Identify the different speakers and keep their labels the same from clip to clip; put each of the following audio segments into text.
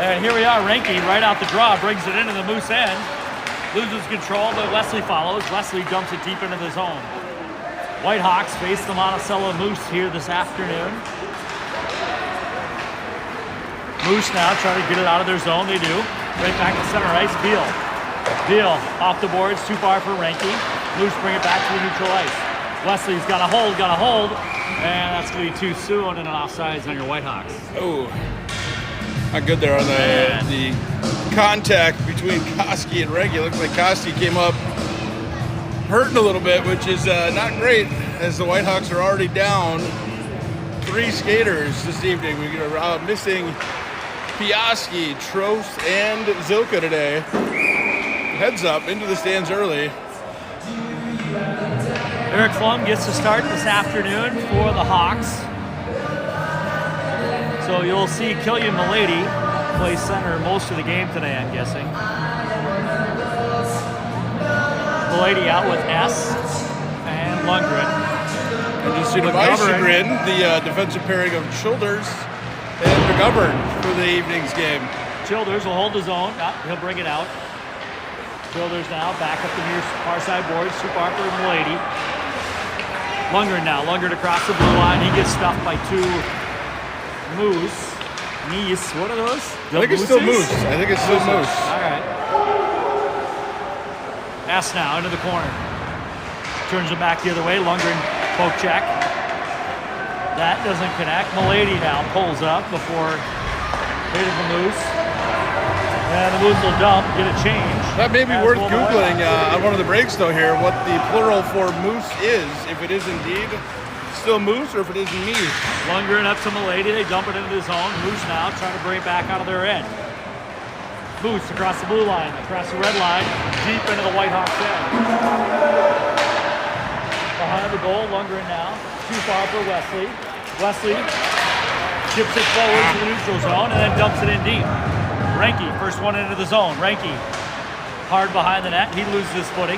Speaker 1: And here we are, Ranky right out the draw, brings it into the Moose end. Loses control, but Wesley follows. Wesley dumps it deep into the zone. Whitehawks face the Monticello Moose here this afternoon. Moose now trying to get it out of their zone. They do. Right back to center ice. Beal off the boards, too far for Ranky. Moose bring it back to the neutral ice. Wesley's got a hold. And that's going to be too soon and an offsides on your Whitehawks.
Speaker 2: Oh, not good there on the contact between Koski and Ranky. Looks like Koski came up hurting a little bit, which is not great as the Whitehawks are already down 3 skaters this evening. We're missing Piaski, Trost, and Zilka today. Heads up into the stands early.
Speaker 1: Eric Flum gets to start this afternoon for the Hawks. So you'll see Killian Milady play center most of the game today, I'm guessing. Milady out with S and Lundgren.
Speaker 2: And just to my chagrin, the defensive pairing of Childers and McGovern for the evening's game.
Speaker 1: Childers will hold his own. He'll bring it out. Childers now back up the near far side boards. Too far for Milady. Lundgren now. Lundgren across the blue line. He gets stuffed by 2 Moose. Nice. What are those?
Speaker 2: I think it's still Moose.
Speaker 1: All right. S now into the corner. Turns it back the other way. Lundgren poke check. That doesn't connect. Milady now pulls up before hitting the Moose. And the Moose will dump, get a change.
Speaker 2: That may be worth Googling on one of the breaks, though, here, what the plural for Moose is. If it is indeed still Moose or if it is Meese.
Speaker 1: Lundgren up to Milady. They dump it into the zone. Moose now trying to bring it back out of their end. Moose across the blue line, across the red line, deep into the Whitehawks end. Behind the goal, Lundgren now. Too far for Wesley. Wesley chips it forward to the neutral zone and then dumps it in deep. Ranky, first one into the zone. Ranky, hard behind the net. He loses his footing.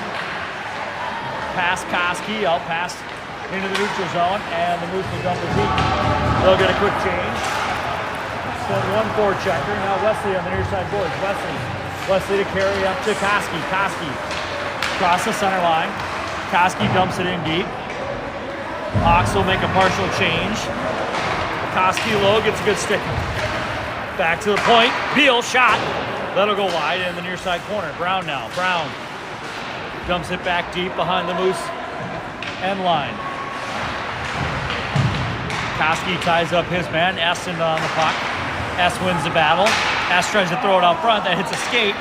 Speaker 1: Pass Koski, out past into the neutral zone, and the Moose will dump it deep. They'll get a quick change. Send 1 4-checker. Now Wesley on the near side boards. Wesley to carry up to Koski. Koski across the center line. Koski dumps it in deep. Hawks will make a partial change. Koski low gets a good stick. Back to the point. Beal shot. That'll go wide in the near side corner. Brown now. Brown dumps it back deep behind the Moose end line. Koski ties up his man. S on the puck. S wins the battle. S tries to throw it out front. That hits a skate.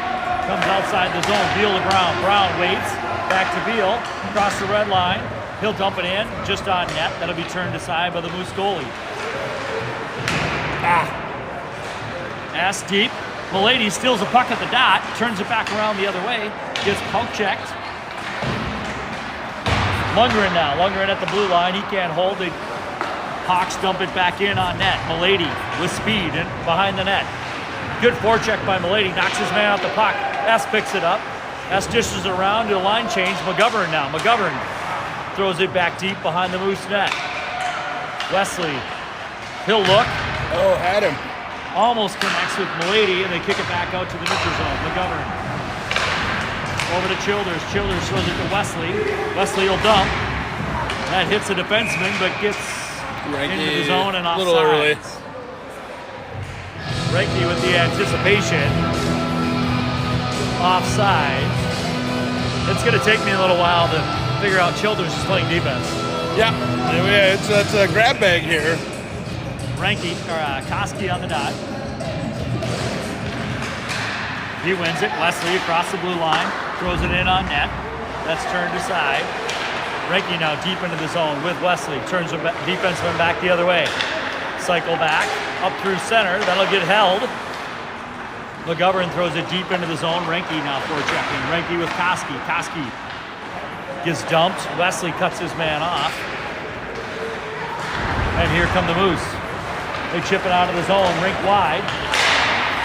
Speaker 1: Comes outside the zone. Beal to Brown. Brown waits. Back to Beal. Across the red line. He'll dump it in. Just on net. That'll be turned aside by the Moose goalie. S deep. Milady steals a puck at the dot, turns it back around the other way, gets poke checked. Lundgren now. Lundgren at the blue line. He can't hold it. Hawks dump it back in on net. Milady with speed and behind the net. Good forecheck by Milady. Knocks his man out the puck. S picks it up. S dishes it around to a line change. McGovern now. McGovern throws it back deep behind the Moose net. Wesley. He'll look.
Speaker 2: Oh, had him.
Speaker 1: Almost connects with Milady, and they kick it back out to the neutral zone. McGovern. Over to Childers. Childers throws it to Wesley. Wesley will dump. That hits the defenseman, but gets into the zone and offside.
Speaker 2: A little early.
Speaker 1: Ranky with the anticipation. Offside. It's going to take me a little while to figure out Childers is playing defense.
Speaker 2: Yeah, it's a grab bag here.
Speaker 1: Ranky, or Koski on the dot. He wins it. Wesley across the blue line. Throws it in on net. That's turned aside. Ranky now deep into the zone with Wesley. Turns the defenseman back the other way. Cycle back. Up through center. That'll get held. McGovern throws it deep into the zone. Ranky now forechecking. Ranky with Koski. Koski gets dumped. Wesley cuts his man off. And here come the Moose. They chip it out of the zone, rink wide.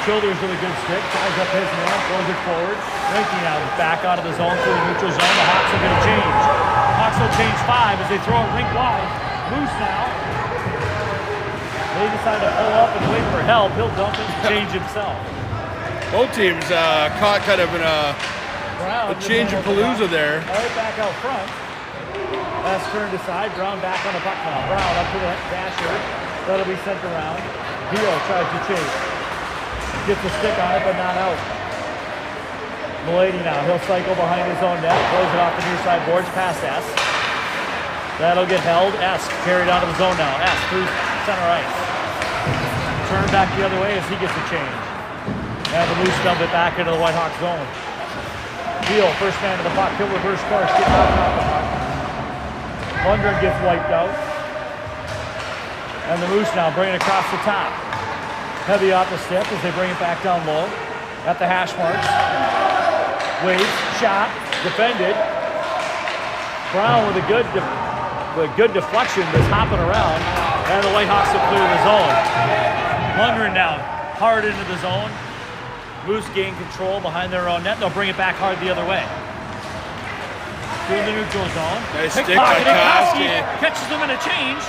Speaker 1: Childers with a good stick, ties up his man, throws it forward. Ranky now back out of the zone through the neutral zone. The Hawks are going to change. Hawks will change 5 as they throw it rink wide. Moose now. they decide to pull up and wait for help, he'll dump it and change himself.
Speaker 2: Both teams caught kind of in a change of palooza there.
Speaker 1: Right back out front. That's turned aside. Brown back on the puck now. Brown up to the dasher. That'll be sent around. Beal tries to chase. Gets a stick on it, but not out. Milady now. He'll cycle behind his own net. Throws it off the near side boards past S. That'll get held. S carried out of the zone now. S through center ice. Turn back the other way as he gets a change. And the Moose dump it back into the Whitehawks zone. Beal, first man to the puck. He'll reverse course. Get out of the puck. Lundgren gets wiped out. And the Moose now bring it across the top. Heavy off the stick as they bring it back down low. At the hash marks. Waits, shot, defended. Brown with a good deflection that's hopping around. And the Whitehawks will clear the zone. Lundgren now hard into the zone. Moose gain control behind their own net. They'll bring it back hard the other way. Through the neutral zone.
Speaker 2: Nice stick by Koski.
Speaker 1: Catches them in a change.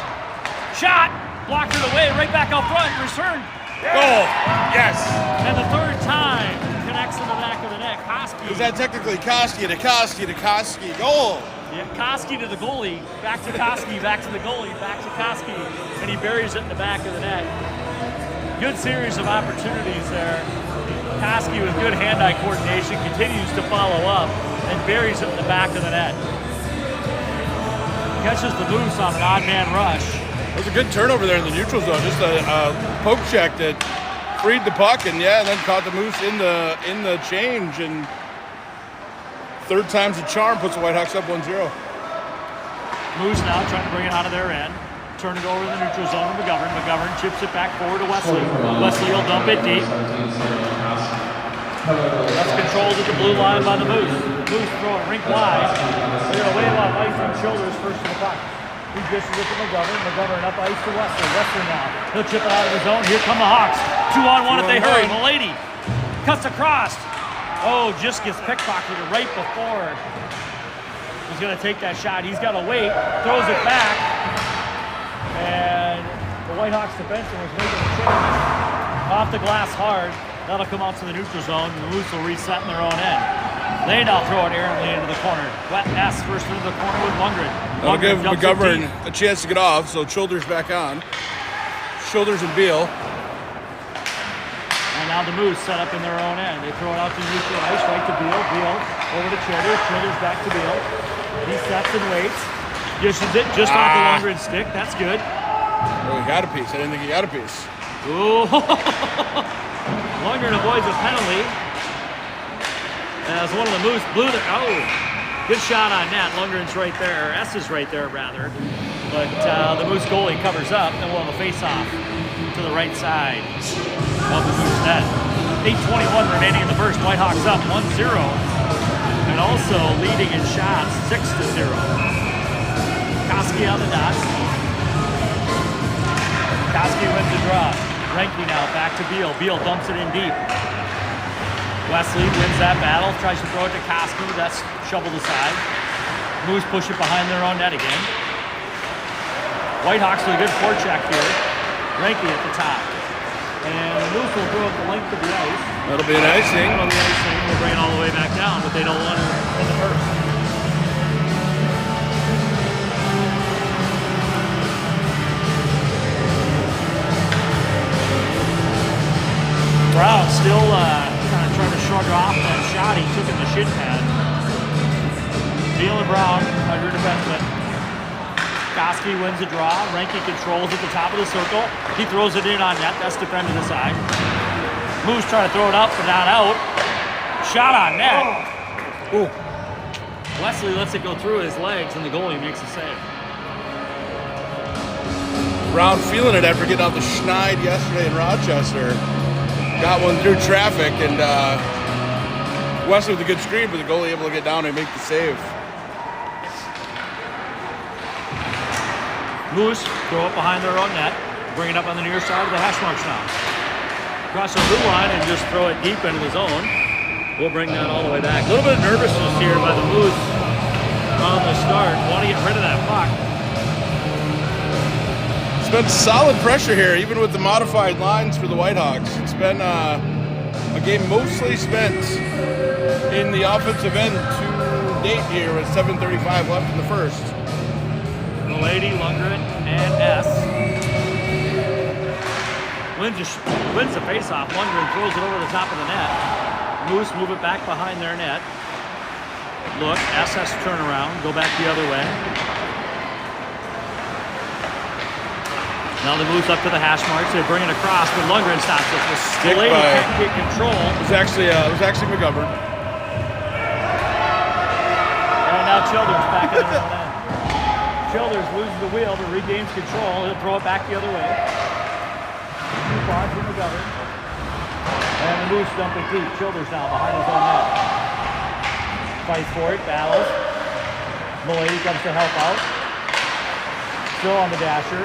Speaker 1: Shot. Blocked it away. Right back out front. Return.
Speaker 2: Goal. Yes.
Speaker 1: And the third time connects in the back of the net. Koski.
Speaker 2: Is that technically Koski to Koski to Koski? Goal.
Speaker 1: Yeah, Koski to the goalie. Back to Koski. Back to the goalie. Back to Koski. And he buries it in the back of the net. Good series of opportunities there. Koski with good hand-eye coordination continues to follow up and buries it in the back of the net. Catches the Moose on an odd man rush.
Speaker 2: It was a good turnover there in the neutral zone. Just a poke check that freed the puck and then caught the Moose in the change. And third time's a charm, puts the Whitehawks up 1-0.
Speaker 1: Moose now trying to bring it out of their end. Turn it over to the neutral zone to McGovern. McGovern chips it back forward to Wesley. Wesley will dump it deep. That's controlled at the blue line by the Moose. Moose throw it rink wide. They're away off ice on shoulders first to the puck. He dishes it to McGovern. McGovern up ice to Wesley. Wesley now. He'll chip it out of the zone. Here come the Hawks. 2-on-1 if they hurry. Milady cuts across. Oh, just gets pickpocketed right before he's going to take that shot. He's got to wait. Throws it back. And the Whitehawks defenseman was making a change. Off the glass hard. That'll come out to the neutral zone. And the Moose will reset in their own end. They now throw it errantly into the corner. Wet S first into the corner with Lundgren.
Speaker 2: That'll give McGovern a chance to get off. So Childers back on. Childers and Beal.
Speaker 1: And now the Moose set up in their own end. They throw it out to neutral ice, right to Beal. Beal over to Childers. Childers back to Beal. He sets and waits. Dishes it just off the Lundgren stick. That's good.
Speaker 2: Oh, he got a piece. I didn't think he got a piece.
Speaker 1: Ooh. Lundgren avoids a penalty. As one of the Moose blew the... Oh, good shot on net. Lundgren's right there. Or S is right there, rather. But the Moose goalie covers up, and we'll have a face-off to the right side of the Moose net. 8:21 remaining in the first. Whitehawks up 1-0. And also leading in shots 6-0. Koski on the dot. Koski wins the draw. Renke now back to Beal. Beal dumps it in deep. Wesley wins that battle. Tries to throw it to Koski. That's shoveled aside. Moose push it behind their own net again. Whitehawks with a good forecheck here. Renke at the top. And Moose will throw it the length of the ice.
Speaker 2: That'll be an icing.
Speaker 1: That'll be icing. We'll bring it all the way back down, but they don't want it in the first. Brown still kind of trying to shrug off that shot he took in the shin pad. Beal and Brown under defenseman. Koski wins the draw. Renke controls at the top of the circle. He throws it in on net. That's defended aside. Moose trying to throw it up, but not out. Shot on net.
Speaker 2: Ooh.
Speaker 1: Wesley lets it go through his legs, and the goalie makes a save.
Speaker 2: Brown feeling it after getting off the schneid yesterday in Rochester. Got one through traffic, and Wesley with a good screen, but the goalie able to get down and make the save.
Speaker 1: Moose throw it behind their own net. Bring it up on the near side of the hash marks now. Cross the blue line and just throw it deep into the zone. We'll bring that all the way back. A little bit of nervousness here by the Moose on the start. Want to get rid of that puck.
Speaker 2: been solid pressure here, even with the modified lines for the Whitehawks. It's been a game mostly spent in the offensive end to date here with 7:35 left in the first.
Speaker 1: Milady, Lundgren, and S. Wins the faceoff. Lundgren throws it over the top of the net. Moose move it back behind their net. Look, S has to turn around, go back the other way. Now they move up to the hash marks. They bring it across, but Lundgren stops it. The
Speaker 2: Stick
Speaker 1: lady
Speaker 2: by-
Speaker 1: can't get control.
Speaker 2: It was actually McGovern.
Speaker 1: And now Childers back in their own end. Childers loses the wheel but regains control. He'll throw it back the other way. Too far from McGovern. And the Moose dumping deep. Childers now behind his own net. Fights for it, battles. Milady comes to help out. Still on the dasher.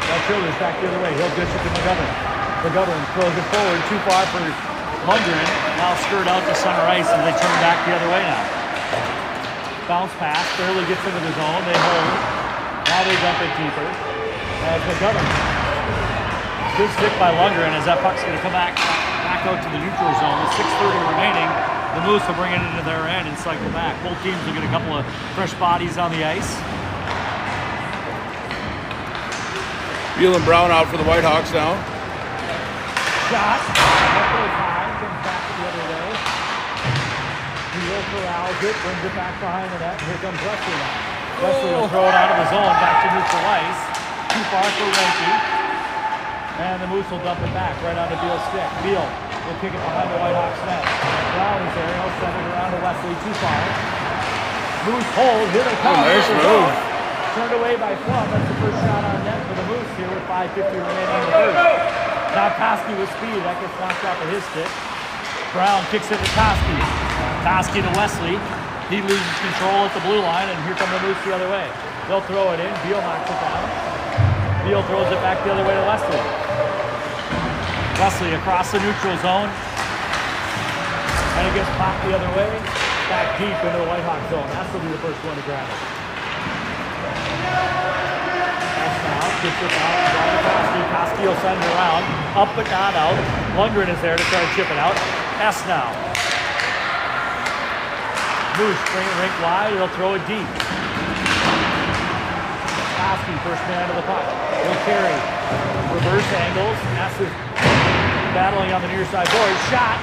Speaker 1: Now Childers back the other way. He'll dish it to McGovern. McGovern throws it forward. Too far for Lundgren. Now skirt out to center ice and they turn back the other way now. Bounce pass. Barely gets into the zone. They hold. Now they dump it deeper. As McGovern. Good stick by Lundgren as that puck's going to come back out to the neutral zone. With 6:30 remaining. The Moose will bring it into their end and cycle back. Both teams will get a couple of fresh bodies on the ice.
Speaker 2: Beal and Brown out for the Whitehawks now.
Speaker 1: Shot. That goes high. Comes back the other way. Beal corrals it. Brings it back behind the net. And here comes Wesley now. Wesley will throw it out of the zone. Back to neutral ice. Too far for Renke. And the Moose will dump it back right onto Beal's stick. Beal will kick it behind the Whitehawks net. Brown is there. He'll send it around to Wesley. Too far. Moose hold. Here they come.
Speaker 2: Nice move.
Speaker 1: Turned away by Plum. That's the first shot on net for the Moose here with 5:50 remaining in the first. Now Koski with speed. That gets knocked off of his stick. Brown kicks it to Koski. Koski to Wesley. He loses control at the blue line, and here come the Moose the other way. They'll throw it in. Beal knocks it down. Beal throws it back the other way to Wesley. Wesley across the neutral zone. And it gets popped the other way. Back deep into the Whitehawk zone. That's will be the first one to grab it. That's now. Kicks it out. Down to Koski. Koski will send it around. Up but not out. Lundgren is there to try to chip it out. S now. Moose bring it rink wide. He'll throw it deep. Koski, first man to the puck. He'll carry. Reverse angles. S is battling on the near side board. Shot.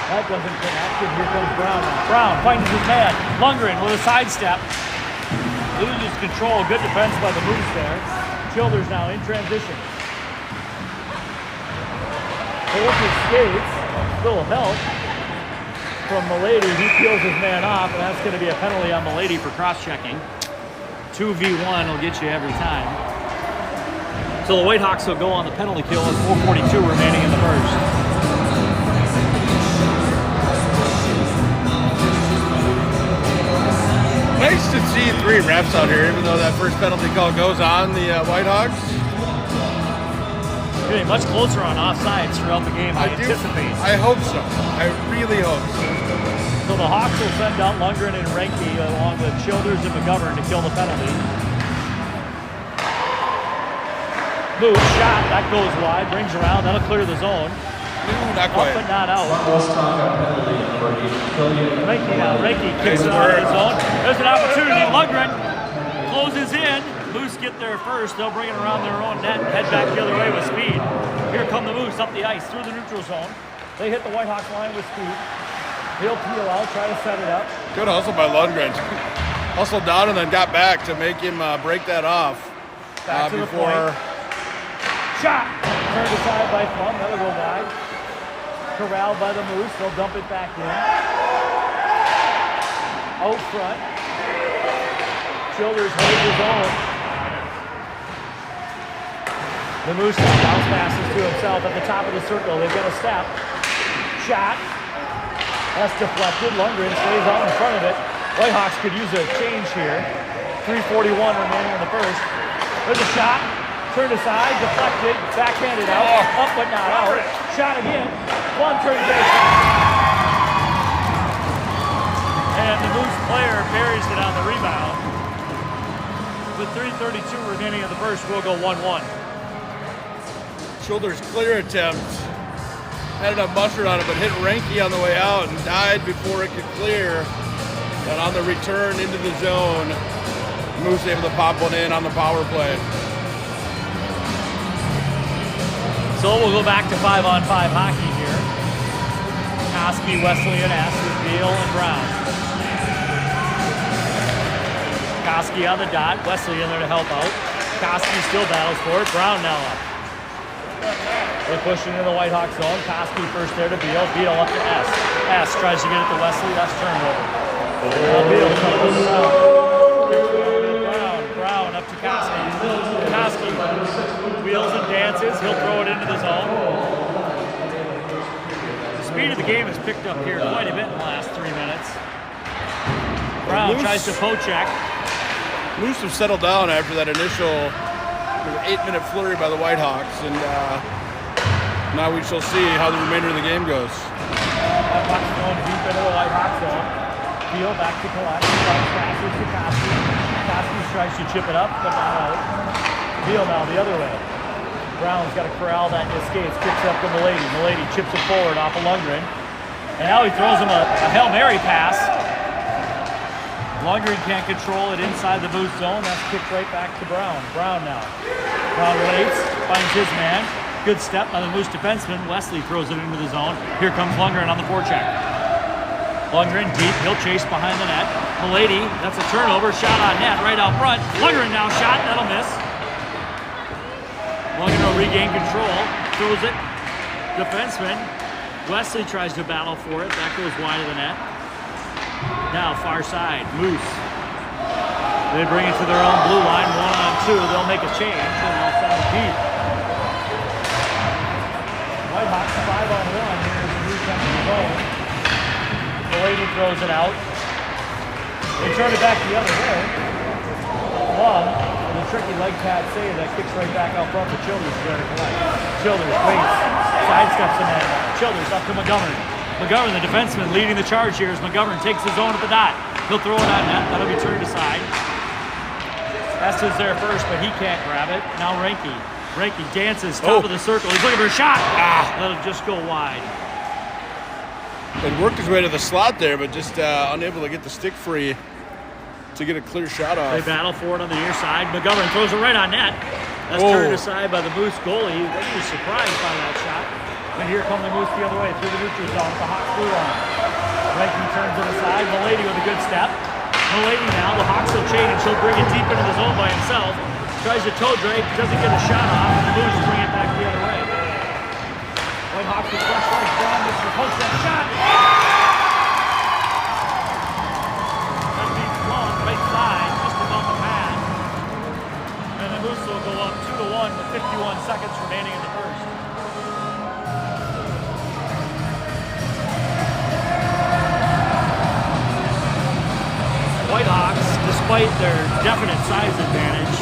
Speaker 1: That doesn't connect. And here comes Brown now. Brown finds his man. Lundgren with a sidestep. Loses control. Good defense by the Moose there. Childers now in transition. Holds his skates. Little help from Milady. He peels his man off, and that's going to be a penalty on Milady for cross-checking. 2v1 will get you every time. So the Whitehawks will go on the penalty kill with 4:42 remaining in the first.
Speaker 2: Nice to see 3 refs out here, even though that first penalty call goes on the Whitehawks.
Speaker 1: Getting much closer on offsides throughout the game, I anticipate.
Speaker 2: I hope so. I really hope so.
Speaker 1: So the Hawks will send out Lundgren and Renke along with Childers and McGovern to kill the penalty. Moose shot, that goes wide, brings around, that'll clear the zone.
Speaker 2: Not quite.
Speaker 1: Up but not out.
Speaker 3: Westonka penalty number 8.
Speaker 1: Renke now. Renke kicks it out of the zone. There's an opportunity. Lundgren closes in. Moose get there first. They'll bring it around their own net and head back the other way with speed. Here come the Moose up the ice through the neutral zone. They hit the Whitehawks line with speed. He'll peel out, try to set it up.
Speaker 2: Good hustle by Lundgren. Hustled down and then got back to make him break that off.
Speaker 1: Back to the point. Shot! Turned aside by Plum. That'll go wide. Corralled by the Moose. They'll dump it back in. Out front. Childers holds his own. The Moose now bounce passes to himself at the top of the circle. They've got a step. Shot. That's deflected. Lundgren stays out in front of it. Whitehawks could use a change here. 3:41 remaining in the first. There's a shot. Turned aside, deflected, backhanded out, up but not out. Shot again. One turn base. And the Moose player buries it on the rebound. With 3:32 remaining in the first, we'll go 1-1.
Speaker 2: shoulder's clear attempt. Had enough mustard on it, but hit Ranky on the way out and died before it could clear. And on the return into the zone, Moose able to pop one in on the power play.
Speaker 1: So we'll go back to 5-on-5 hockey here. Koski, Wesley, and S with Beal and Brown. Koski on the dot, Wesley in there to help out. Koski still battles for it, Brown now up. They push into the Whitehawk zone. Koski first there to Beal. Beal up to S. S tries to get it to Wesley. That's turnover. Now Beal comes down. Brown up to Koski. Koski wheels and dances. He'll throw it into the zone. The speed of the game has picked up here quite a bit in the last 3 minutes. Brown tries to poke check.
Speaker 2: Moose have settled down after that initial 8-minute flurry by the Whitehawks, and now we shall see how the remainder of the game goes.
Speaker 1: Whitehawks going deep into the Whitehawk zone. Beal back to Kalashnikov, passes to Koski. Koski tries to chip it up, but not out. Beal now the other way. Brown's got to corral that and escapes, kicks up to Milady. Milady chips it forward off of Lundgren. And now he throws him a Hail Mary pass. Lundgren can't control it inside the Moose zone. That's kicked right back to Brown. Brown now. Brown waits, finds his man. Good step by the Moose defenseman. Wesley throws it into the zone. Here comes Lundgren on the forecheck. Lundgren deep, he'll chase behind the net. Milady, that's a turnover, shot on net right out front. Lundgren now shot, that'll miss. Lundgren will regain control, throws it. Defenseman. Wesley tries to battle for it. That goes wide of the net. Now far side, Moose. They bring it to their own blue line, 1-on-2. They'll make a change and they'll send it deep. Whitehawks 5-on-1 here as the Moose comes to the zone. Milady throws it out. They turn it back the other way. Plum, with a tricky leg pad save that kicks right back out front for Childers to collect. Childers waits, sidesteps the net. Childers up to McGovern. McGovern, the defenseman, leading the charge here as McGovern takes his own at the dot. He'll throw it on net. That'll be turned aside. Estes there first, but he can't grab it. Now Ranky. Ranky dances, top of the circle. He's looking for a shot. That'll just go wide.
Speaker 2: It worked his way to the slot there, but just unable to get the stick free to get a clear shot off.
Speaker 1: They battle for it on the near side. McGovern throws it right on net. That's turned aside by the Moose goalie. He was surprised by that shot. And here come the Moose the other way through the neutral zone. The Hawks blue line. Ranky turns it aside. Milady with a good step. Milady now. The Hawks will chain and she'll bring it deep into the zone by himself. Tries to toe drag. Doesn't get a shot off. And the Moose bring it back the other way. Whitehawks with fresh legs down. This is post that shot. That beats Plum right side. Just above the pad. And the Moose will go up 2-1 with 51 seconds remaining in the first. Whitehawks, despite their definite size advantage,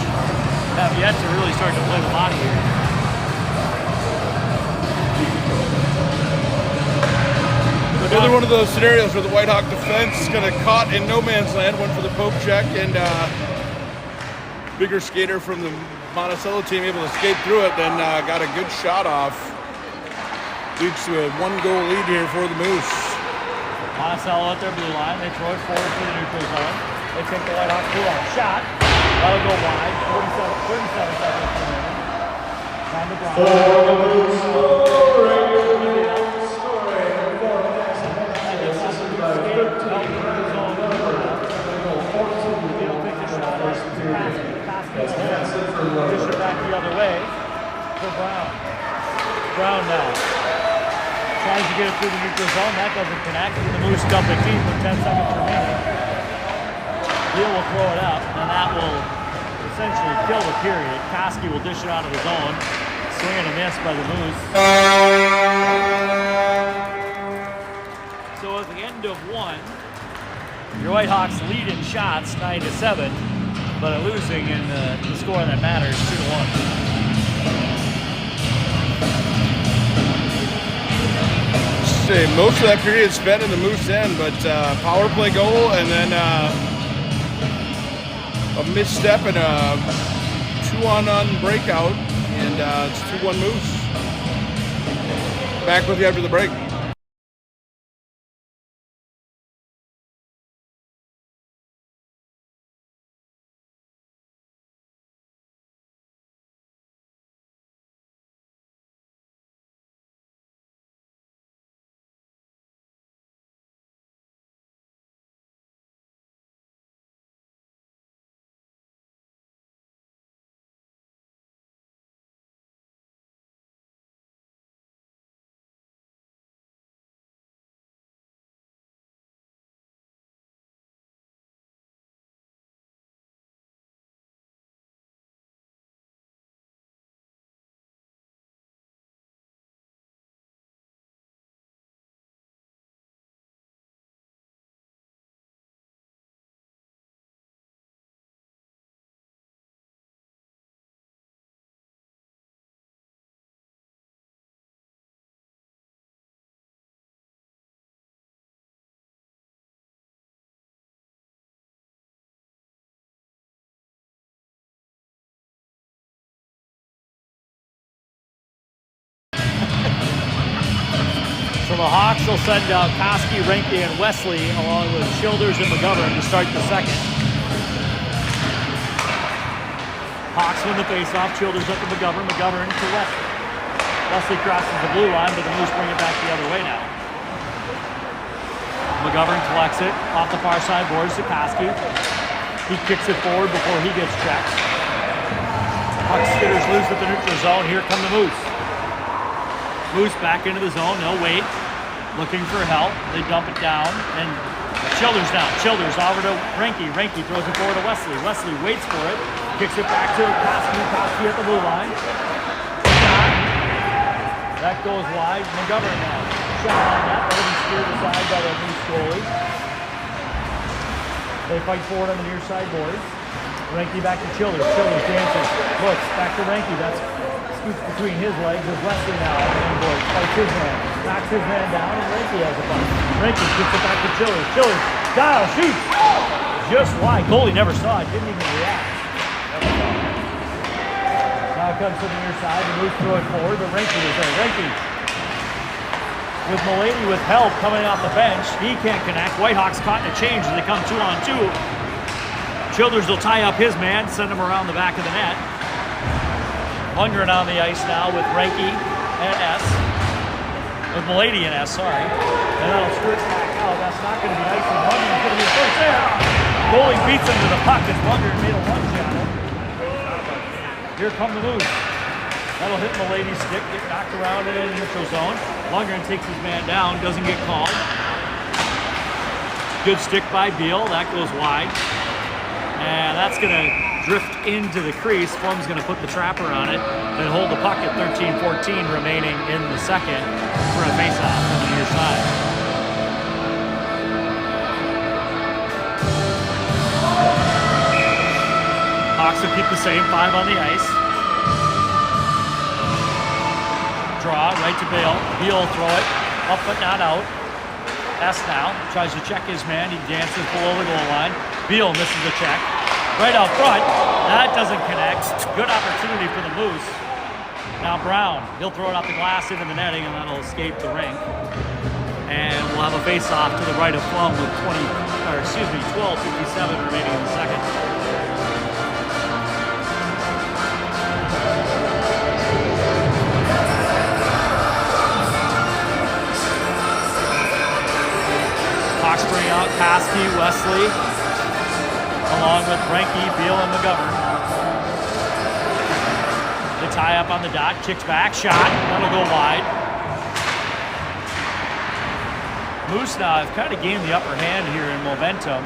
Speaker 1: have yet to really start to play the body here.
Speaker 2: Another one of those scenarios where the Whitehawk defense is kind of caught in no man's land, went for the poke check, and bigger skater from the Monticello team able to skate through it, then got a good shot off. Leads to a 1-goal lead here for the Moose.
Speaker 1: Monticello at their blue line. They throw it forward to the neutral zone. They take the Whitehawks blue line. Shot. That'll go wide. 37 seconds remaining. Time to Brown. Push it back the other way for Brown. Brown now. Tries to get it through the neutral zone. That doesn't connect. The Moose dump it deep with 10 seconds remaining. Beal will throw it up, and that will essentially kill the period. Koski will dish it out of the zone. Swing and a miss by the Moose. So at the end of one, your Whitehawks lead in shots 9-7, but are losing in the score that matters 2-1.
Speaker 2: Most of that period spent in the Moose end, but power play goal and then a misstep and a 2-on-1 breakout, and it's 2-1 Moose. Back with you after the break.
Speaker 1: So the Hawks will send Koski, Reinke, and Wesley along with Childers and McGovern to start the second. Hawks win the faceoff. Childers up to McGovern. McGovern to Wesley. Wesley crosses the blue line, but the Moose bring it back the other way now. McGovern collects it off the far side boards to Koski. He kicks it forward before he gets checked. Puck skitters loose at the neutral zone. Here come the Moose. Moose back into the zone, no wait. Looking for help. They dump it down, and Childers down. Childers over to Reinke. Reinke throws it forward to Wesley. Wesley waits for it. Kicks it back to Koski. Koski at the blue line. Shot. That goes wide. McGovern now. Shot on that. That will be steered aside by the Moose goalie. They fight forward on the near side boards. Reinke back to Childers. Childers dances. Looks back to Reinke. That's scoots between his legs as Wesley now. Boys fights his man. Knocks his man down, and Reinke has a fight. Reinke gets it back to Childers. Childers. Dial. Shoots. Just wide. Goalie never saw it. Didn't even react. Now comes to the near side. The Moose throw it forward, but Reinke is there. Reinke with Mulaney with help coming off the bench. He can't connect. Whitehawks caught in a change as they come 2-on-2. Childers will tie up his man, send him around the back of the net. Lundgren on the ice now with Reinke and S. With Mulaney and S, sorry. And that'll squirt back out. That's not going to be nice. And Lundgren's going to be the first there. Goalie beats him to the puck as Lundgren made a lunge at him. Here come the Moose. That'll hit Mulaney's stick, get knocked around in the neutral zone. Lundgren takes his man down, doesn't get called. Good stick by Beal, that goes wide. And that's going to drift into the crease. Flum's going to put the trapper on it and hold the puck at 13-14 remaining in the second for a faceoff on the near side. Hawks will keep the same 5 on the ice. Draw right to Beal. Beal will throw it up but not out. S now tries to check his man. He dances below the goal line. Beal misses the check. Right out front. That doesn't connect. Good opportunity for the Moose. Now Brown. He'll throw it off the glass into the netting, and that'll escape the rink. And we'll have a face-off to the right of Flum with 12:57 remaining in the second. Hawks bring out Koski, Wesley, along with Reinke, Beal, and McGovern. They tie up on the dot, kicks back, shot, that'll go wide. Moose now have kind of gained the upper hand here in momentum.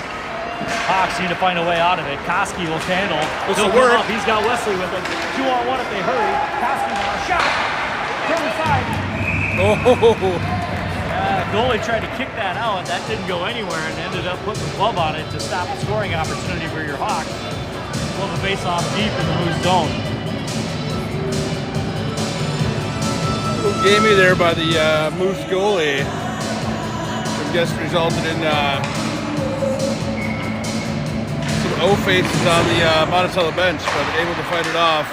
Speaker 1: Hawks need to find a way out of it. Koski will handle. He'll work. Up. He's got Wesley with him. 2-on-1 if they hurry. Koski now, shot, turn aside.
Speaker 2: Oh!
Speaker 1: Goalie tried to kick that out. That didn't go anywhere and ended up putting the glove on it to stop a scoring opportunity for your Hawks. Pull the face-off deep in the Moose zone.
Speaker 2: Little gamey there by the Moose goalie. I guess resulted in some O-faces on the Monticello bench, but able to fight it off.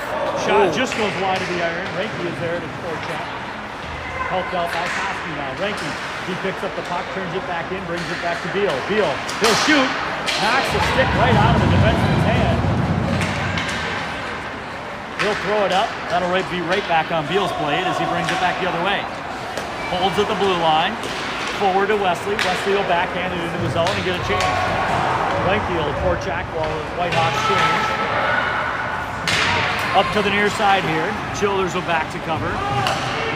Speaker 1: Shot just goes wide of the iron. Reinke is there to forecheck. Helped out by Koski now. Renke, he picks up the puck, turns it back in, brings it back to Beal. Beal, he'll shoot. Knocks the stick right out of the defenseman's hand. He'll throw it up. That'll be right back on Beal's blade as he brings it back the other way. Holds at the blue line. Forward to Wesley. Wesley will backhand it into the zone and get a change. Renke will forecheck while the Whitehawks change. Up to the near side here. Childers will back to cover.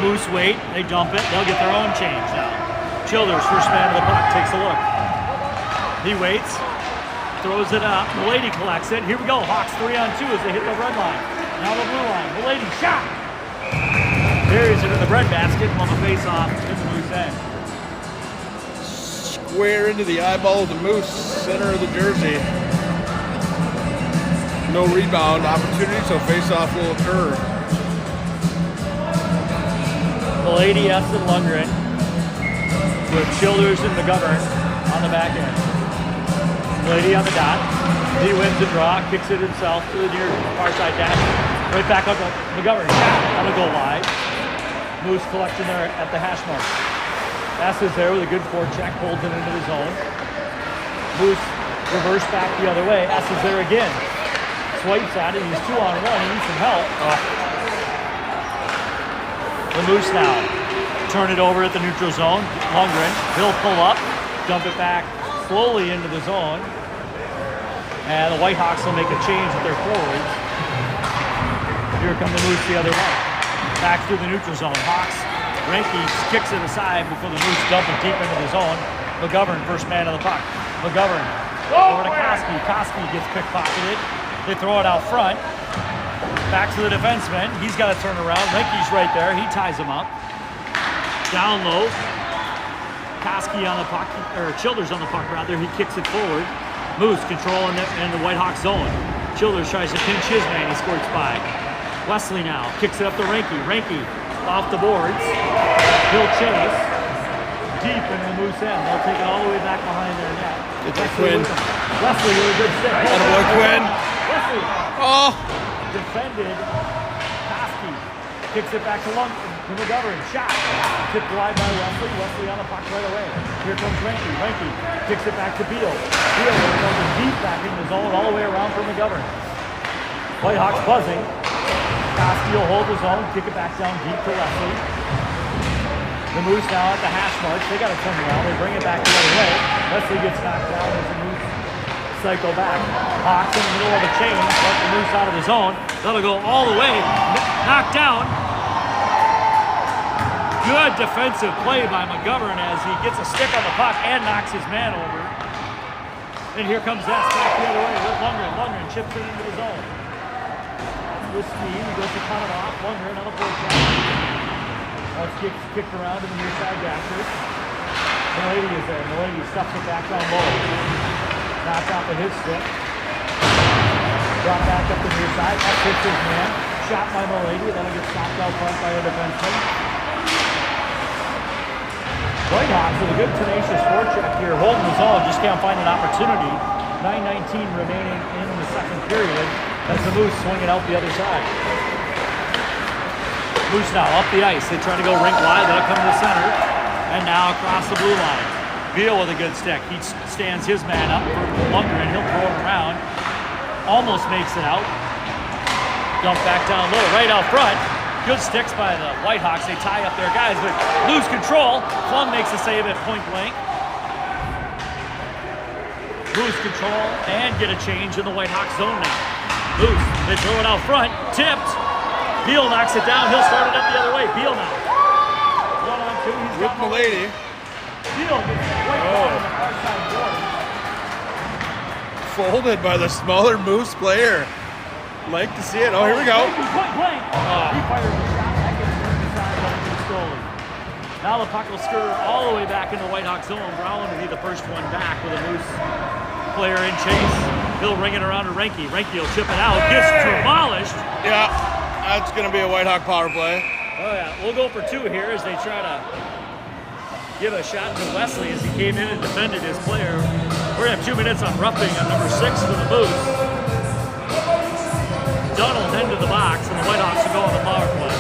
Speaker 1: Moose wait. They dump it. They'll get their own change now. Childers, first man of the puck, takes a look. He waits. Throws it up. Milady collects it. Here we go. Hawks 3-on-2 as they hit the red line. Now the blue line. Milady shot. Buries it in the bread basket on the face-off in the Moose end.
Speaker 2: Square into the eyeball of the Moose, center of the jersey. No rebound opportunity, so face-off will occur.
Speaker 1: Milady, S. and Lundgren with Childers and McGovern on the back end. Milady on the dot. He wins the draw, kicks it himself to the near far side dash. Right back up to McGovern. Shot. That'll go wide. Moose collecting there at the hash mark. S is there with a good forecheck, holds it into the zone. Moose reverse back the other way. S is there again. Swipes at it. He's 2-on-1. He needs some help. The Moose now turn it over at the neutral zone. Lundgren, he'll pull up, dump it back slowly into the zone. And the Whitehawks will make a change at their forwards. Here come the Moose the other way. Back through the neutral zone. Hawks, Renke kicks it aside before the Moose dump it deep into the zone. McGovern, first man of the puck. McGovern over to Koski. Koski gets pickpocketed. They throw it out front. Back to the defenseman. He's got to turn around. Renke's right there. He ties him up. Down low. Koski on the puck, or Childers on the puck rather. He kicks it forward. Moose controlling it in the Whitehawk zone. Childers tries to pinch his man. He squirts by. Wesley now kicks it up to Renke. Renke off the boards. He'll chase deep into the Moose end. They'll take it all the way back behind their net.
Speaker 2: It's Quinn.
Speaker 1: Wesley with a good stick.
Speaker 2: Attaboy, Quinn.
Speaker 1: Wesley.
Speaker 2: Oh!
Speaker 1: Defended. Koski kicks it back to McGovern. Shot. Tipped wide by Wesley. Wesley on the puck right away. Here comes Renke. Renke kicks it back to Beal. Beal goes deep back in the zone all the way around for McGovern. Whitehawks buzzing. Koski will hold his own, kick it back down deep to Wesley. The Moose now at the hash marks. They got to turn around. They bring it back the other way. Wesley gets knocked down as the Moose cycle back. Hawks in the middle of a change. Let the Moose out of the zone. That'll go all the way. Knocked down. Good defensive play by McGovern as he gets a stick on the puck and knocks his man over. And here comes S back the other way with Lundgren. Lundgren chips it into the zone. With speed, he goes to cut it off. Lundgren on the forecheck. That's kicked around to the near side dashes. Milady is there. Milady stuffs it back down low. Knocked off of his stick. Brought back up the near side. Up hits his man. Shot by Milady. That'll get stopped out front by a defenseman. Whitehawks with a good tenacious forecheck here. Holding the zone. Just can't find an opportunity. 9:19 remaining in the second period. As the Moose swing it out the other side. Moose now up the ice. They try to go rink wide. They'll come to the center. And now across the blue line. Beal with a good stick. He stands his man up for Lundgren. He'll throw it around. Almost makes it out. Dump back down low. Right out front. Good sticks by the Whitehawks. They tie up their guys, but lose control. Flum makes a save at point blank. Lose control and get a change in the Whitehawks zone now. Moose, they throw it out front, tipped. Beal knocks it down. He'll start it up the other way. Beal now. 1-on-2. He's got
Speaker 2: Milady.
Speaker 1: Beal gets right on the far side board.
Speaker 2: Folded by the smaller Moose player. Like to see it. Oh, here we go.
Speaker 1: Point blank. He fires a shot. That gets turned aside by the goalie. Now the puck will skirt all the way back into the Whitehawks zone. Brown will be the first one back with a Moose player in chase. He'll ring it around to Renke. Renke will chip it out. Gets demolished.
Speaker 2: Yeah, that's going to be a Whitehawk power play.
Speaker 1: Oh, yeah. We'll go for two here as they try to give a shot to Wesley as he came in and defended his player. We're going to have 2 minutes on roughing on number 6 for the Moose. Donald into the box, and the Whitehawks will go on the power play.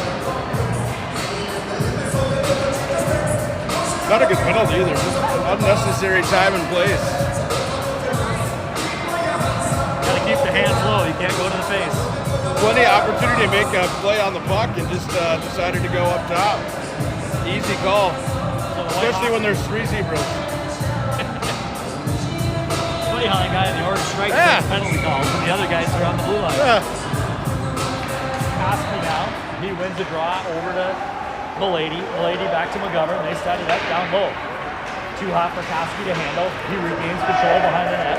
Speaker 2: Not a good penalty either. Just unnecessary time and place.
Speaker 1: Gotta keep the hands low. You can't go to the face.
Speaker 2: Plenty of opportunity to make a play on the puck and just decided to go up top. Easy call.
Speaker 1: So
Speaker 2: Especially when there's 3 zebras.
Speaker 1: Funny how the guy in the orange stripes takes penalty calls and the other guys are on the blue line.
Speaker 2: Yeah.
Speaker 1: Koski now. He wins the draw over to Milady. Milady back to McGovern. They set it up down low. Too hot for Koski to handle. He regains control behind the net.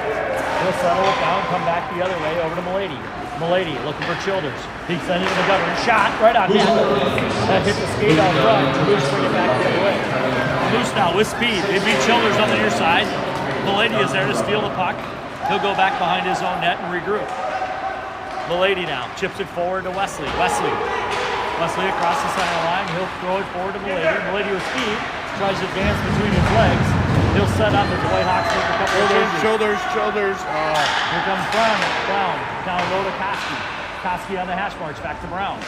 Speaker 1: He'll settle it down, come back the other way over to Milady. Milady looking for Childers. He sends it to McGovern. Shot right on net. That hit the skate out front. Moose bring it back the other way. Moose now with speed. They beat Childers on the near side. Milady is there to steal the puck. He'll go back behind his own net and regroup. Milady now chips it forward to Wesley. Wesley across the center line. He'll throw it forward to Milady. Milady with speed tries to advance between his legs. He'll set up as the Whitehawks take a couple of changes.
Speaker 2: Shoulders.
Speaker 1: Here comes Brown. Down low to Koski. Koski on the hash marks. Back to Brown.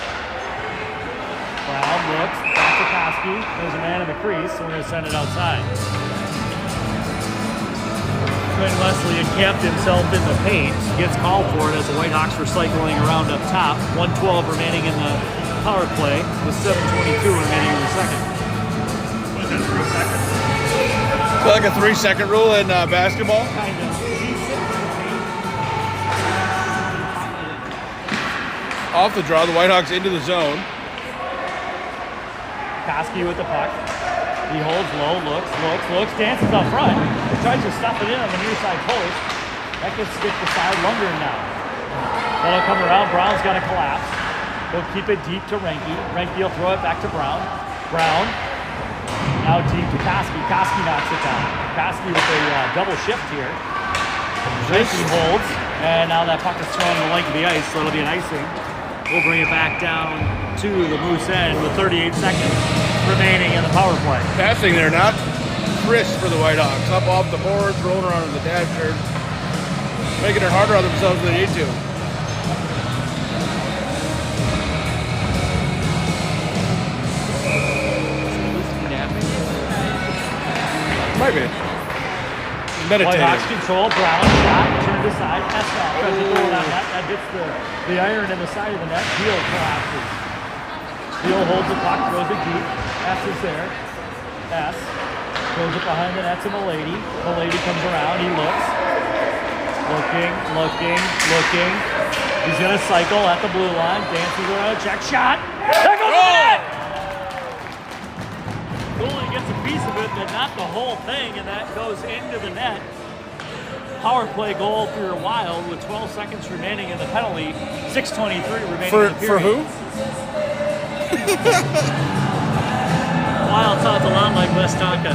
Speaker 1: Brown looks. Back to Koski. There's a man in the crease, so we're going to send it outside. Trent Wesley encamped himself in the paint. Gets called for it as the Whitehawks were cycling around up top. 1:12 remaining in the power play with 7:22 remaining in the second. Was that 3 seconds?
Speaker 2: So like a 3-second rule in basketball.
Speaker 1: Kind of.
Speaker 2: Off the draw, the Whitehawks into the zone.
Speaker 1: Koski with the puck. He holds low, looks, dances up front. Tries to stuff it in on the near side post. That gets skipped aside. Lundgren now. That'll come around. Brown's got to collapse. He'll keep it deep to Renke. Renke will throw it back to Brown. Brown. Now deep to Koski. Koski knocks it down. Koski with a double shift here. Renke holds. And now that puck is thrown the length of the ice, so it'll be an icing. We'll bring it back down to the Moose end with 38 seconds remaining in the power play.
Speaker 2: Passing there, not crisp for the Whitehawks. Up off the boards, rolling around in the dasher. Making it harder on themselves than they need to. Might be. Meditating.
Speaker 1: Whitehawks control. Brown shot. Turned aside. Esnall tries to throw it on net. That hits the iron in the side of the net. Heel collapses. Heel holds the puck. Throws it deep. S is there. S. Throws it behind the net to Milady. Milady comes around. He looks. Looking. He's going to cycle at the blue line. Dances around. Check shot. There goes the net! Goalie gets a piece of it, but not the whole thing, and that goes into the net. Power play goal for Wild with 12 seconds remaining in the penalty. 6:23 remaining in the period.
Speaker 2: For who?
Speaker 1: Wild sounds a lot like Westonka.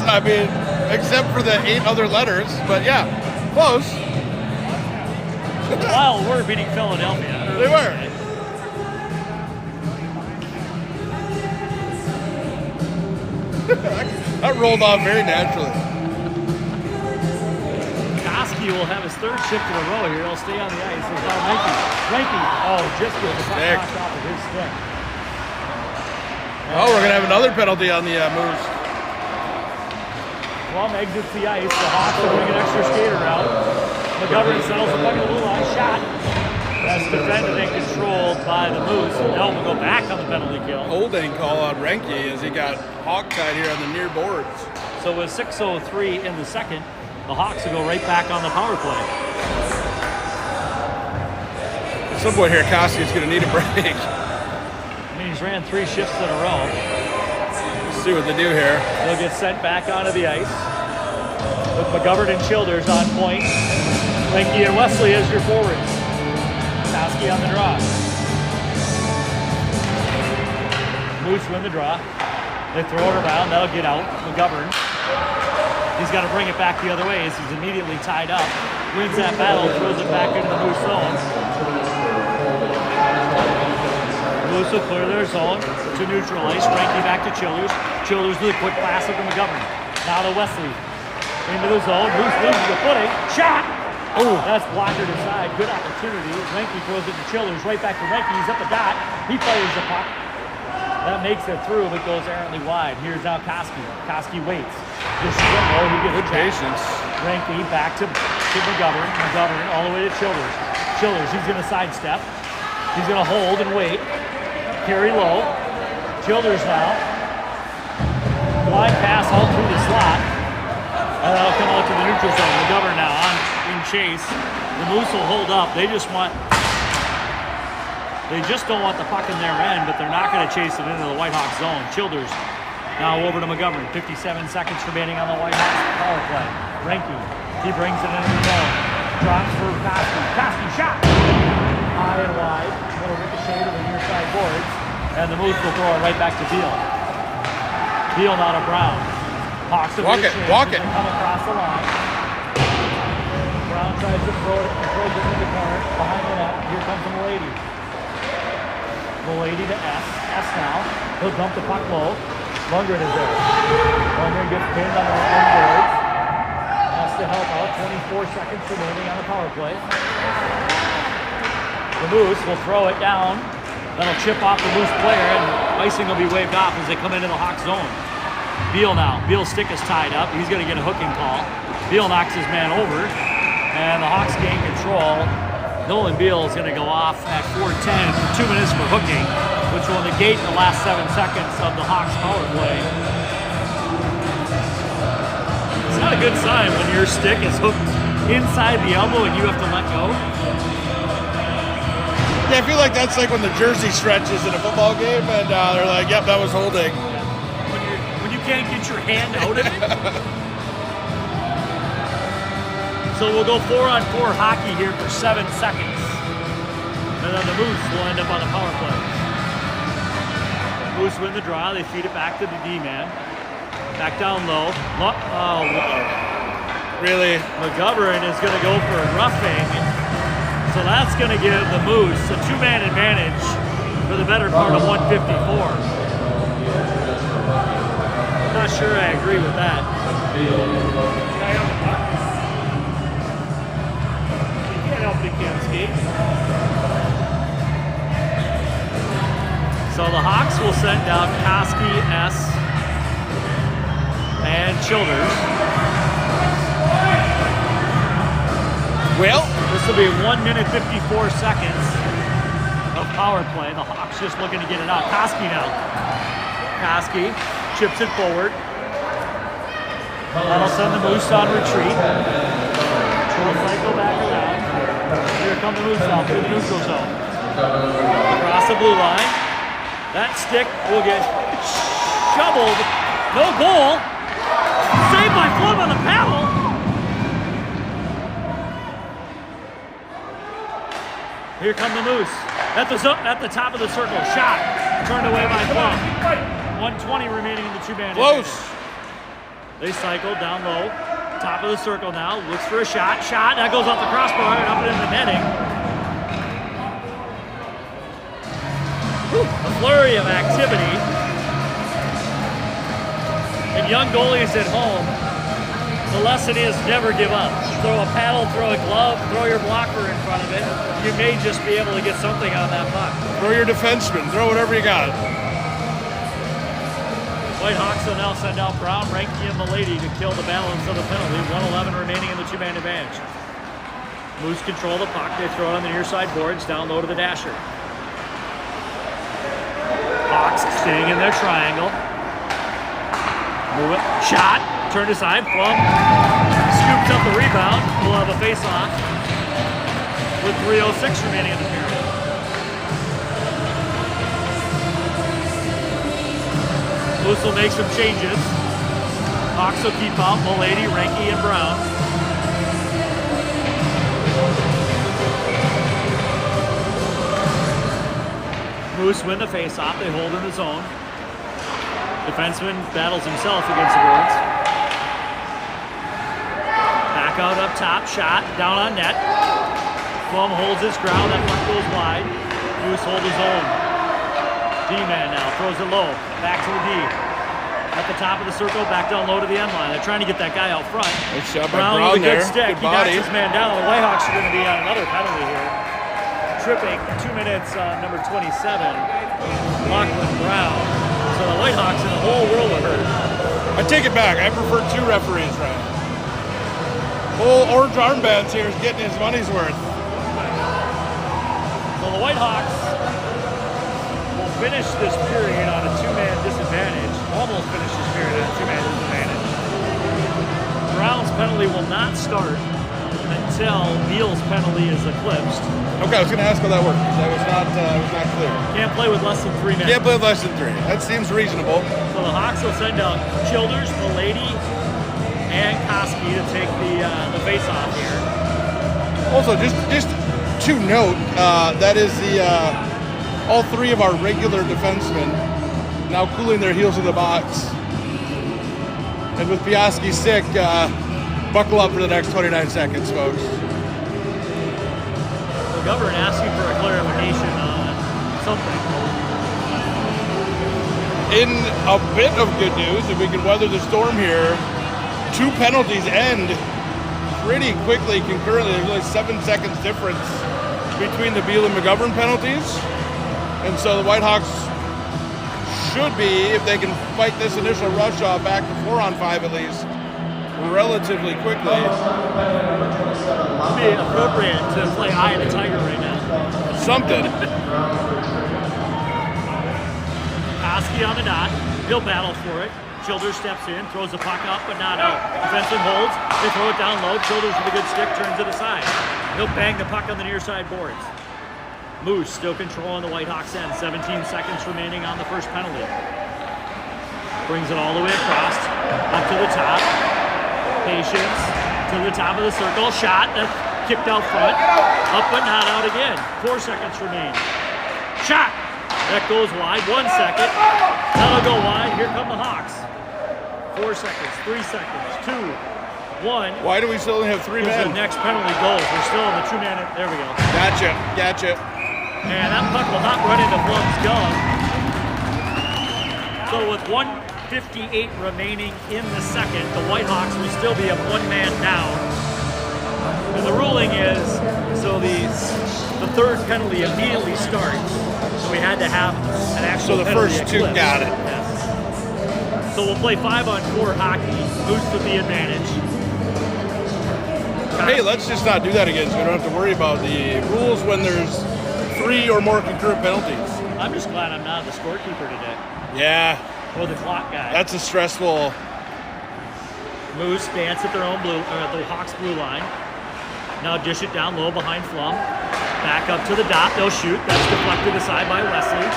Speaker 2: I mean, except for the 8 other letters, but yeah, close.
Speaker 1: Wild were beating Philadelphia.
Speaker 2: They were. That rolled off very naturally.
Speaker 1: Koski will have his 3rd shift in a row here. He'll stay on the ice. He's now Renke. Oh, just with the puck knocked off of his stick.
Speaker 2: Oh, we're going to have another penalty on the Moose.
Speaker 1: Plum exits the ice. The Hawks will bring an extra skater out. McGovern settles the puck in the blue line. Shot. That's defended and controlled by the Moose. Now we'll go back on the penalty kill.
Speaker 2: Holding call on Renke as he got hog-tied here on the near boards.
Speaker 1: So with 6:03 in the second, the Hawks will go right back on the power play.
Speaker 2: At some point here, Koski is going to need a break.
Speaker 1: I mean, he's ran 3 shifts in a row.
Speaker 2: Let's see what they do here.
Speaker 1: They'll get sent back onto the ice with McGovern and Childers on point. Renke and Wesley as your forwards. Koski on the draw. Moose win the draw. They throw it around. That'll get out. McGovern. He's got to bring it back the other way as he's immediately tied up. Wins that battle. Throws it back into the Moose zone. Moose will clear their zone to neutral ice. Renke back to Childers. Childers with a quick pass over to McGovern. Now to Wesley. Into the zone. Moose loses the footing. Shot! Oh, that's blockered aside. Good opportunity. Renke throws it to Childers. Right back to Renke. He's up the dot. He fires the puck. That makes it through, but goes errantly wide. Here's now Koski. Koski waits. Just low, he gets
Speaker 2: Good
Speaker 1: checked.
Speaker 2: patience.
Speaker 1: Ranky back to McGovern. McGovern all the way to Childers. Childers, he's going to sidestep. He's going to hold and wait. Carry low. Childers now. Blind pass out through the slot. And that'll come out to the neutral zone. McGovern now in chase. The Moose will hold up. They just don't want the puck in their end, but they're not going to chase it into the Whitehawks zone. Childers now over to McGovern. 57 seconds remaining on the Whitehawks power play. Ranky, he brings it into the zone. Drops for Koski. Koski shot! High and wide. Little ricochet to the near side boards. And the Moose will throw it right back to Beal. Beal now to Brown. Hawks have
Speaker 2: Walk it.
Speaker 1: come across the line. Brown tries to throw it into the corner. Behind the net. Here comes the Milady. Milady to S. S now. He'll dump the puck low. Lundgren is there. Lundgren gets pinned on the own boards. Has to help out. 24 seconds remaining on the power play. The Moose will throw it down. That'll chip off the Moose player, and icing will be waved off as they come into the Hawks zone. Beal now. Beal's stick is tied up. He's going to get a hooking call. Beal knocks his man over, and the Hawks gain control. Nolan Beal is going to go off at 4:10 for 2 minutes for hooking, which will negate the last 7 seconds of the Hawks power play. It's not a good sign when your stick is hooked inside the elbow and you have to let go.
Speaker 2: Yeah, I feel like that's like when the jersey stretches in a football game, and they're like, "Yep, that was holding."
Speaker 1: When you can't get your hand out of it. So we'll go 4-on-4 hockey here for 7 seconds. And then the Moose will end up on the power play. Moose win the draw. They feed it back to the D-man. Back down low.
Speaker 2: Really?
Speaker 1: McGovern is going to go for a roughing. So that's going to give the Moose a 2-man advantage for the better part of 154. I'm not sure I agree with that. So the Hawks will send down Koski, S, and Childers.
Speaker 2: Well,
Speaker 1: this will be 1 minute 54 seconds of power play. The Hawks just looking to get it out. Koski now. Koski chips it forward. That'll send the Moose on retreat. We'll cycle back around. Here come the Moose now through the neutral zone. Across the blue line. That stick will get shoveled. No goal. Saved by Flum on the paddle. Here come the Moose. At the top of the circle. Shot. Turned away by Flum. 1:20 remaining in the 2-man.
Speaker 2: close.
Speaker 1: They cycle down low. Top of the circle now. Looks for a shot. Shot. That goes off the crossbar and up and into the netting. Whew, a flurry of activity. And young goalies at home, the lesson is never give up. Throw a paddle, throw a glove, throw your blocker in front of it. You may just be able to get something on that puck.
Speaker 2: Throw your defenseman. Throw whatever you got.
Speaker 1: Whitehawks will now send out Brown, Ranky, and Milady to kill the balance of the penalty. 1:11 remaining in the 2-man advantage. Moose control the puck. They throw it on the near side boards, down low to the dasher. Hawks staying in their triangle. Move it. Shot. Turned aside. Flum scoops up the rebound. We'll have a face-off with 3:06 remaining in the period. Moose will make some changes. Hawks will keep out Milady, Ranky, and Brown. Moose win the face-off. They hold in the zone. Defenseman battles himself against the boards. Back out up top. Shot. Down on net. Flum holds his ground. That puck goes wide. Moose hold his own. D-man now. Throws it low. Back to the D. At the top of the circle. Back down low to the end line. They're trying to get that guy out front.
Speaker 2: Nice shot by
Speaker 1: Brown
Speaker 2: Brown
Speaker 1: with a good
Speaker 2: there.
Speaker 1: stick.
Speaker 2: Good
Speaker 1: He knocks
Speaker 2: body.
Speaker 1: his man down. The Whitehawks are going to be on another penalty here. tripping, 2 minutes on number 27, Lachlan Brown. So the Whitehawks in a whole world of hurt.
Speaker 2: I take it back. I prefer 2 referees, right? Old orange armbands here is getting his money's worth.
Speaker 1: So the Whitehawks will finish this period on a 2-man disadvantage. Almost finish this period on a 2-man disadvantage. Brown's penalty will not start until Beal's penalty is eclipsed.
Speaker 2: Okay, I was going to ask how that works because that was not clear.
Speaker 1: Can't play with less than 3 men.
Speaker 2: Can't play with less than 3. That seems reasonable.
Speaker 1: So the Hawks will send out Childers, Milady, and Koski to take the face-off here.
Speaker 2: Also, just to note, that is all 3 of our regular defensemen now cooling their heels in the box. And with Piaski sick, buckle up for the next 29 seconds, folks.
Speaker 1: McGovern asking for a clarification on something.
Speaker 2: In a bit of good news, if we can weather the storm here, 2 penalties end pretty quickly concurrently. There's only 7 seconds difference between the Beal and McGovern penalties. And so the Whitehawks should be, if they can fight this initial rush off back to 4-on-5 at least, relatively quickly.
Speaker 1: It'd be appropriate to play Eye of the Tiger right now.
Speaker 2: Something.
Speaker 1: Koski on the dot. He'll battle for it. Childers steps in, throws the puck up, but not out. Defenseman holds. They throw it down low. Childers with a good stick turns it aside. He'll bang the puck on the near side boards. Moose still controlling the Whitehawks end. 17 seconds remaining on the first penalty. Brings it all the way across. Up to the top. Patience. To the top of the circle. Shot. That's kicked out front. Up but not out again. 4 seconds remain. Shot. That goes wide. 1 second. That'll go wide. Here come the Hawks. 4 seconds. 3 seconds. 2. 1.
Speaker 2: Why do we still only have 3
Speaker 1: Because
Speaker 2: men?
Speaker 1: the next penalty goes. We're still in the 2-man. There we go.
Speaker 2: Gotcha.
Speaker 1: And that puck will not run into Blum's gum. So with 1:58 remaining in the second, the Whitehawks will still be a 1-man down. And the ruling is, so the third penalty immediately starts. So we had to have an actual
Speaker 2: So the
Speaker 1: penalty
Speaker 2: first 2
Speaker 1: eclipse.
Speaker 2: got it.
Speaker 1: Yes. So we'll play 5-on-4 hockey. Moose with the advantage.
Speaker 2: Hey, let's just not do that again so we don't have to worry about the rules when there's 3 or more concurrent penalties.
Speaker 1: I'm just glad I'm not the scorekeeper today.
Speaker 2: Yeah,
Speaker 1: Or the clock guy.
Speaker 2: that's a stressful.
Speaker 1: Moose dance at their own blue, or at the Hawks blue line. Now dish it down low behind Flum. Back up to the dot. They'll shoot. That's deflected aside by Wesley.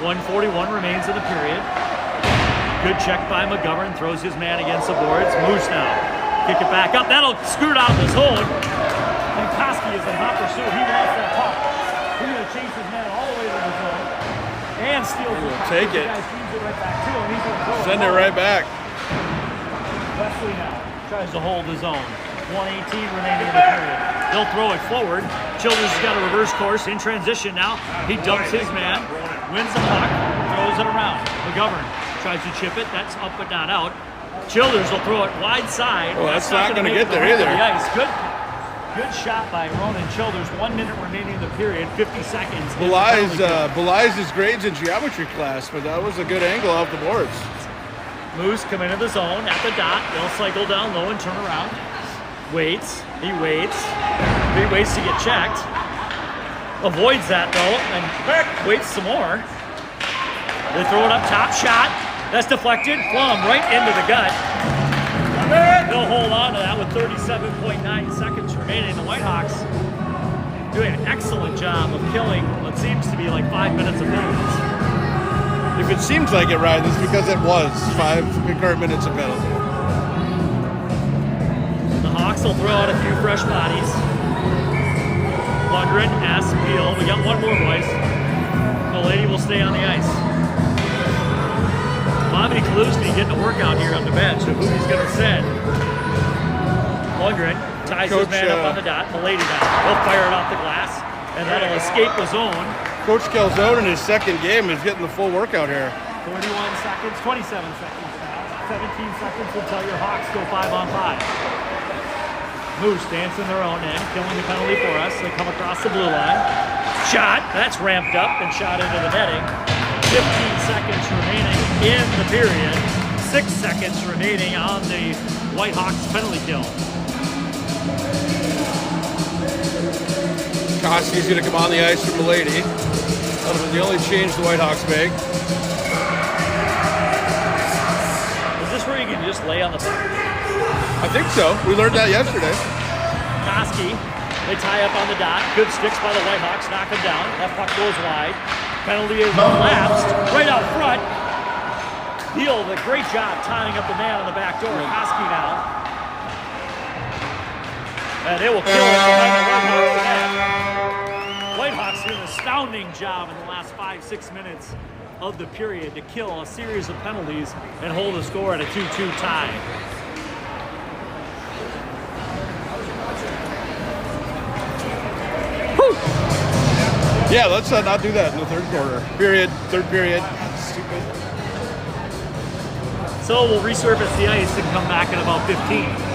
Speaker 1: 1:41 remains in the period. Good check by McGovern. Throws his man against the boards. Moose now. Kick it back up. That'll scoot out the zone. And Koski is in hot pursuit. He wants that puck. He's going to chase his man all the way to the zone. And steals the puck.
Speaker 2: take it.
Speaker 1: The guy feeds it right back to him. He's going to throw
Speaker 2: Send it right back.
Speaker 1: Wesley now tries to hold the zone. 1:18 remaining in the period. They'll throw it forward. Childers has got a reverse course in transition now. He dumps his man, wins the puck, throws it around. McGovern tries to chip it. That's up but not out. Childers will throw it wide side.
Speaker 2: Well, that's not
Speaker 1: gonna
Speaker 2: gonna
Speaker 1: make
Speaker 2: get
Speaker 1: it
Speaker 2: there either.
Speaker 1: to the ice. Good shot by Ronan Childers. 1 minute remaining in the period. 50 seconds. in the penalty kill.
Speaker 2: Belies his grades in geometry class, but that was a good angle off the boards.
Speaker 1: Moose come into the zone at the dot. They'll cycle down low and turn around. Waits. He waits. He waits to get checked. Avoids that though and waits some more. They throw it up top. Shot. That's deflected. Plum right into the gut. They'll hold on to that with 37.9 seconds remaining. The Whitehawks doing an excellent job of killing what seems to be like 5 minutes of penalties.
Speaker 2: If it seems like it, Ryan, it's because it was 5 concurrent minutes of penalty.
Speaker 1: The Hawks will throw out a few fresh bodies. Lundgren, S, Peel. We got one more, boys. The lady will stay on the ice. Bobby Kaluzny getting a workout here on the bench of who he's going to send. Lundgren ties his man up on the dot. Milady now. He'll fire it off the glass, and that'll escape the zone.
Speaker 2: Coach Calzone in his second game is getting the full workout here.
Speaker 1: 41 seconds, 27 seconds now. 17 seconds until your Hawks go 5-on-5. Moose dancing their own end, killing the penalty for us. They come across the blue line. Shot, that's ramped up and shot into the netting. 15 seconds remaining in the period. 6 seconds remaining on the Whitehawks penalty kill.
Speaker 2: Koski's going to come on the ice for Milady. That'll be the only change the Whitehawks make.
Speaker 1: Is this where you can just lay on the puck?
Speaker 2: I think so. We learned that yesterday.
Speaker 1: Koski, they tie up on the dot. Good sticks by the Whitehawks, knock him down. That puck goes wide. Penalty is lapsed right out front. Deal a great job tying up the man on the back door. Koski now. And they will kill it behind the Whitehawks net. Whitehawks did an astounding job in the last 5-6 minutes of the period to kill a series of penalties and hold the score at a 2-2 tie.
Speaker 2: Yeah, let's not do that in the third quarter. Third period. Stupid.
Speaker 1: So we'll resurface the ice and come back in about 15.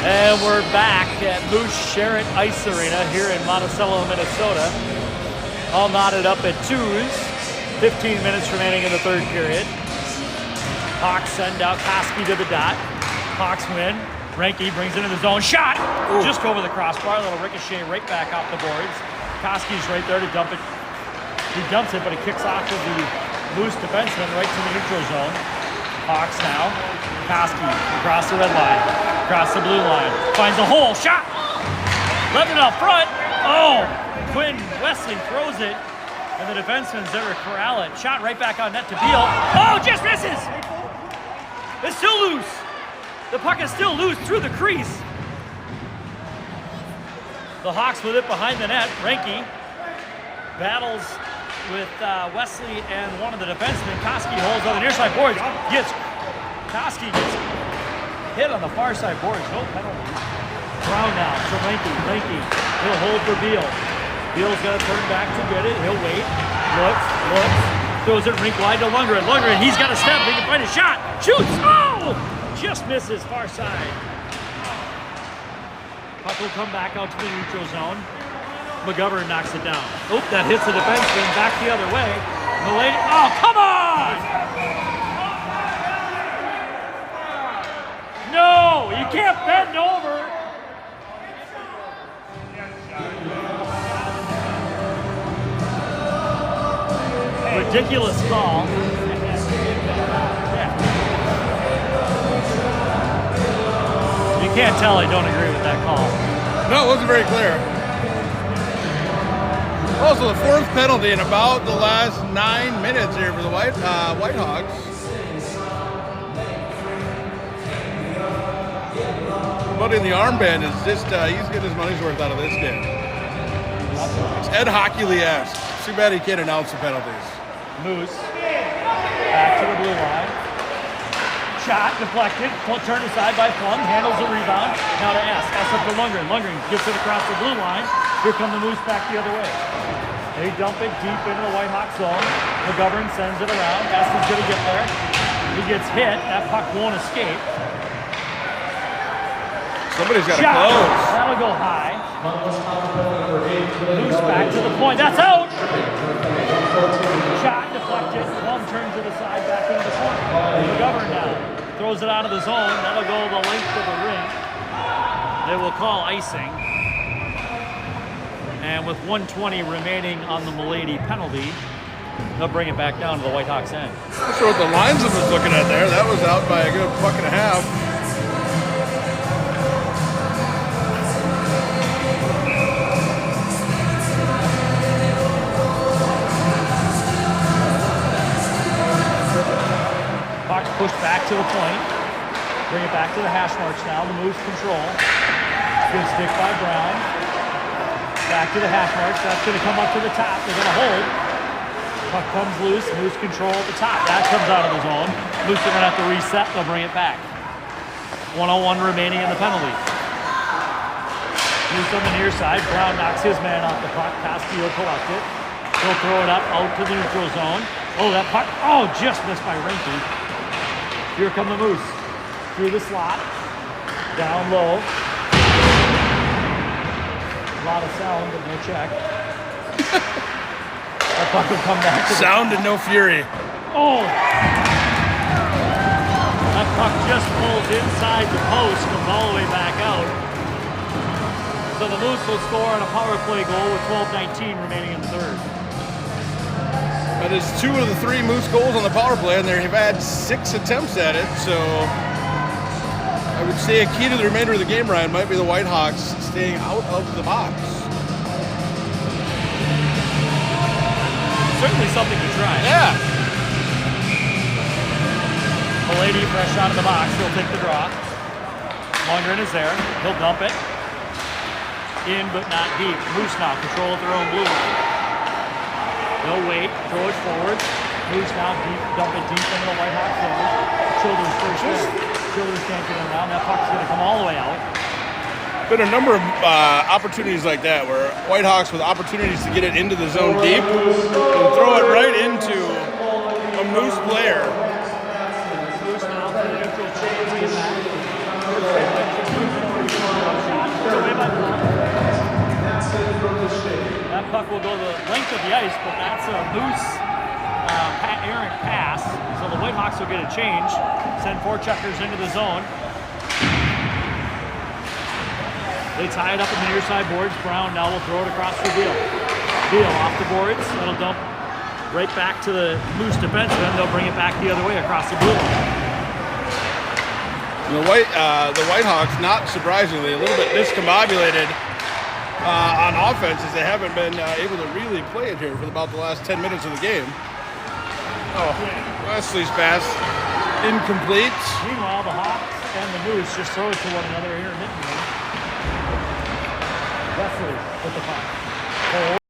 Speaker 1: And we're back at Moose Sherritt Ice Arena here in Monticello, Minnesota. All knotted up at twos. 15 minutes remaining in the third period. Hawks send out Koski to the dot. Hawks win. Reinke brings it into the zone. Shot! Ooh. Just over the crossbar. A little ricochet right back off the boards. Koski's right there to dump it. He dumps it, but he kicks off to the Moose defenseman right to the neutral zone. Hawks now. Koski across the red line, across the blue line. Finds a hole. Shot! Left it up front. Oh! Quinn Wesley throws it, and the defenseman's there to corral it. Shot right back on net to Beal. Oh! Just misses! It's still loose. The puck is still loose through the crease. The Hawks with it behind the net. Reinke battles with Wesley and one of the defensemen. Koski holds on the near side boards. Koski gets hit on the far side boards. No penalty. Brown now to Reinke. Reinke, he'll hold for Beal. Beal's got to turn back to get it. He'll wait. Looks. Throws it rink wide to Lundgren. Lundgren, he's got a step. He can find a shot. Shoots. Oh! Just misses far side. Puck will come back out to the neutral zone. McGovern knocks it down. Oop, that hits the defenseman back the other way. Mullady, oh, come on! No, you can't bend over. Ridiculous call. You can't tell I don't agree with that call.
Speaker 2: No, it wasn't very clear. Also, the fourth penalty in about the last 9 minutes here for the Whitehawks. But in the armband is just, he's getting his money's worth out of this game. It's Ed Hockley-esque. Too bad he can't announce the penalties.
Speaker 1: Moose, back to the blue line. Shot deflected, turned aside by Plum, handles the rebound. Now to S. S up to Lundgren. Lundgren gets it across the blue line. Here come the Moose back the other way. They dump it deep into the Whitehawk zone. McGovern sends it around. S is going to get there. He gets hit. That puck won't escape.
Speaker 2: Somebody's got to close.
Speaker 1: That'll go high. Moose back to the point. That's out. Shot deflected. Plum turns to the side, back into the corner. McGovern now throws it out of the zone. That'll go the length of the ring. They will call icing. And with 1:20 remaining on the Mullady penalty, they'll bring it back down to the Whitehawks end.
Speaker 2: Not sure what the linesman was looking at there. That was out by a good puck and a half.
Speaker 1: Puck pushed back to the point. Bring it back to the hash marks now. The Moose control. Good stick by Brown. Back to the hash marks. That's going to come up to the top. They're going to hold. Puck comes loose. Moose control at the top. That comes out of the zone. Moose are going to have to reset. They'll bring it back. 1:01 remaining in the penalty. Moose on the near side. Brown knocks his man off the puck. Koski will collect it. He'll throw it up out to the neutral zone. Oh, that puck. Oh, just missed by Reinke. Here come the Moose. Through the slot. Down low. A lot of sound, but no check. That puck will come back.
Speaker 2: Sound and no fury.
Speaker 1: Oh! That puck just pulls inside the post, comes all the way back out. So the Moose will score on a power play goal with 12:19 remaining in the third.
Speaker 2: That is 2 of the 3 Moose goals on the power play, and they've had 6 attempts at it, so I would say a key to the remainder of the game, Ryan, might be the Whitehawks staying out of the box.
Speaker 1: Certainly something to try.
Speaker 2: Yeah.
Speaker 1: Mullady fresh out of the box. He'll take the draw. Lundgren is there. He'll dump it. In, but not deep. Moose now control of their own blue line. They'll wait. Throw it forward. Moose now deep. Dump it deep into the Whitehawk zone. Childers first there. Childers can't get around. That puck's going to come all the way out.
Speaker 2: Been a number of opportunities like that where Whitehawks with opportunities to get it into the zone deep and throw it right into a Moose player.
Speaker 1: Moose now to the neutral change. away by Paul. That puck will go the length of the ice, but that's a loose, errant pass. So the Whitehawks will get a change. Send four checkers into the zone. They tie it up in the near side boards. Brown now will throw it across for Beal. Beal off the boards. That'll dump right back to the Moose defenseman. They'll bring it back the other way across the blue line.
Speaker 2: The Whitehawks, not surprisingly, a little bit discombobulated on offense as they haven't been able to really play it here for about the last 10 minutes of the game. Oh, Wesley's pass incomplete.
Speaker 1: Meanwhile, the Hawks and the Moose just throw it to one another here in Nittany. Wesley with the puck.